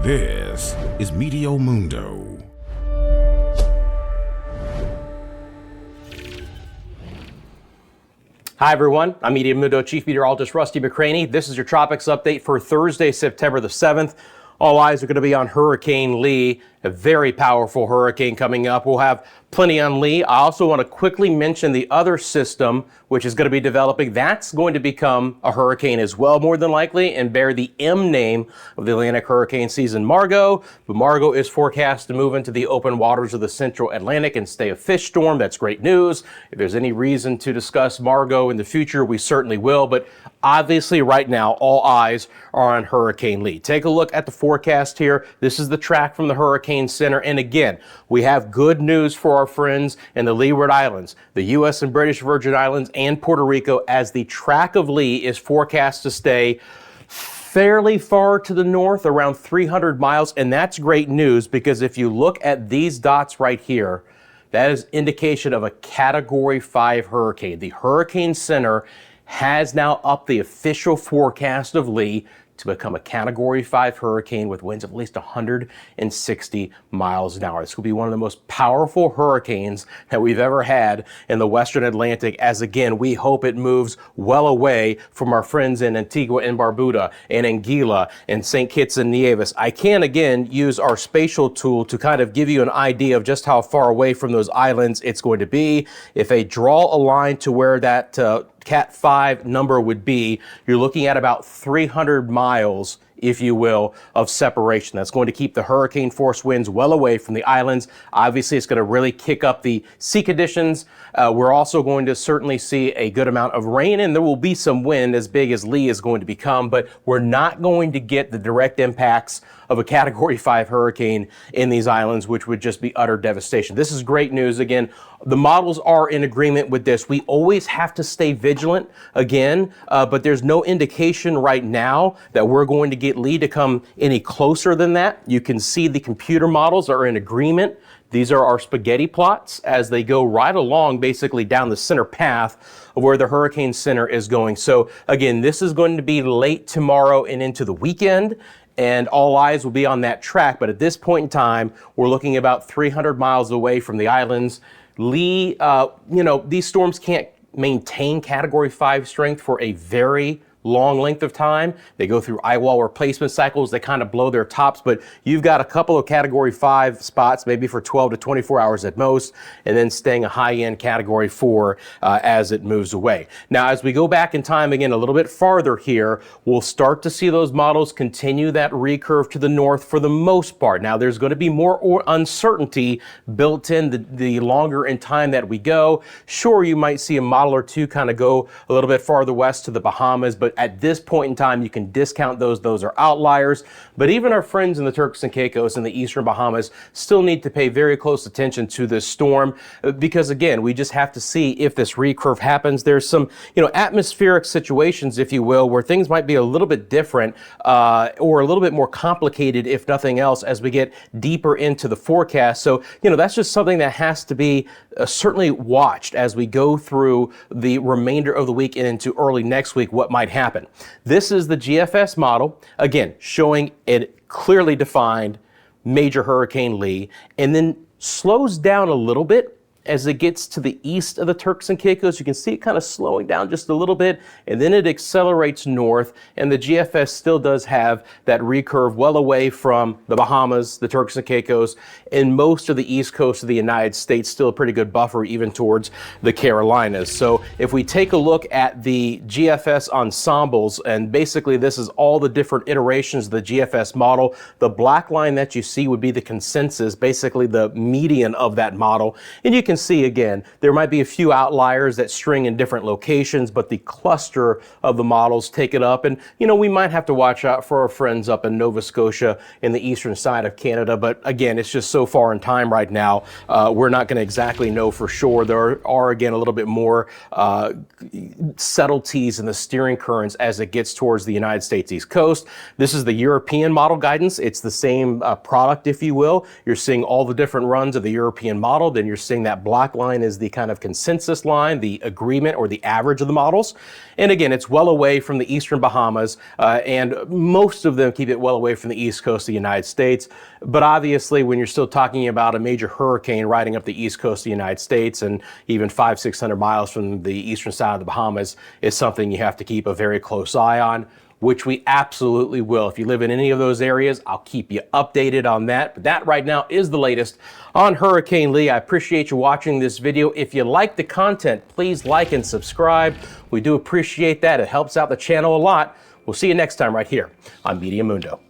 This is Meteo Mundo. Hi everyone, I'm Meteo Mundo Chief Meteorologist Rusty McCraney. This is your tropics update for Thursday, September the 7th. All eyes are going to be on Hurricane Lee, a very powerful hurricane coming up. We'll have plenty on Lee. I also want to quickly mention the other system, which is going to be developing. That's going to become a hurricane as well, more than likely, and bear the M name of the Atlantic hurricane season, Margot. But Margot is forecast to move into the open waters of the central Atlantic and stay a fish storm. That's great news. If there's any reason to discuss Margot in the future, we certainly will. But obviously right now, all eyes are on Hurricane Lee. Take a look at the forecast here. This is the track from the Hurricane Center. And again, we have good news for our friends in the Leeward Islands, the U.S. and British Virgin Islands, and Puerto Rico, as the track of Lee is forecast to stay fairly far to the north, around 300 miles. And that's great news, because if you look at these dots right here, that is indication of a Category 5 hurricane. The Hurricane Center has now upped the official forecast of Lee to become a Category 5 hurricane with winds of at least 160 miles an hour. This will be one of the most powerful hurricanes that we've ever had in the Western Atlantic, as again, we hope it moves well away from our friends in Antigua and Barbuda and Anguilla and St. Kitts and Nevis. I can again use our spatial tool to kind of give you an idea of just how far away from those islands it's going to be. If I draw a line to where that Cat 5 number would be, you're looking at about 300 miles, if you will, of separation. That's going to keep the hurricane force winds well away from the islands. Obviously, it's going to really kick up the sea conditions. We're also going to certainly see a good amount of rain, and there will be some wind as big as Lee is going to become, but we're not going to get the direct impacts of a Category 5 hurricane in these islands, which would just be utter devastation. This is great news. Again, the models are in agreement with this. We always have to stay vigilant again, but there's no indication right now that we're going to get Lee to come any closer than that. You can see the computer models are in agreement. These are our spaghetti plots as they go right along basically down the center path of where the Hurricane Center is going. So again, this is going to be late tomorrow and into the weekend, and all eyes will be on that track. But at this point in time, we're looking about 300 miles away from the islands. Lee, these storms can't maintain Category 5 strength for a very long length of time. They go through eye wall replacement cycles. They kind of blow their tops, but you've got a couple of Category 5 spots, maybe for 12 to 24 hours at most, and then staying a high-end Category 4 as it moves away. Now, as we go back in time again a little bit farther here, we'll start to see those models continue that recurve to the north for the most part. Now, there's going to be more uncertainty built in the longer in time that we go. Sure, you might see a model or two kind of go a little bit farther west to the Bahamas, but at this point in time, you can discount those. Those are outliers. But even our friends in the Turks and Caicos and the eastern Bahamas still need to pay very close attention to this storm, because again, we just have to see if this recurve happens. There's some, atmospheric situations, if you will, where things might be a little bit different or a little bit more complicated, if nothing else, as we get deeper into the forecast. So, that's just something that has to be certainly watched as we go through the remainder of the week and into early next week, what might happen. This is the GFS model, again, showing a clearly defined major Hurricane Lee, and then slows down a little bit as it gets to the east of the Turks and Caicos. You can see it kind of slowing down just a little bit, and then it accelerates north, and the GFS still does have that recurve well away from the Bahamas, the Turks and Caicos, and most of the east coast of the United States. Still a pretty good buffer even towards the Carolinas. So if we take a look at the GFS ensembles, and basically this is all the different iterations of the GFS model, the black line that you see would be the consensus, basically the median of that model. And you can see again, there might be a few outliers that string in different locations, but the cluster of the models take it up. And, we might have to watch out for our friends up in Nova Scotia in the eastern side of Canada. But again, it's just so far in time right now, we're not going to exactly know for sure. There are again, a little bit more subtleties in the steering currents as it gets towards the United States East Coast. This is the European model guidance. It's the same product, if you will. You're seeing all the different runs of the European model. Then you're seeing that That black line is the kind of consensus line, the agreement or the average of the models. And again, it's well away from the eastern Bahamas, and most of them keep it well away from the east coast of the United States. But obviously, when you're still talking about a major hurricane riding up the east coast of the United States and even 500-600 miles from the eastern side of the Bahamas, is something you have to keep a very close eye on, which we absolutely will. If you live in any of those areas, I'll keep you updated on that. But that right now is the latest on Hurricane Lee. I appreciate you watching this video. If you like the content, please like and subscribe. We do appreciate that. It helps out the channel a lot. We'll see you next time right here on Meteo Mundo.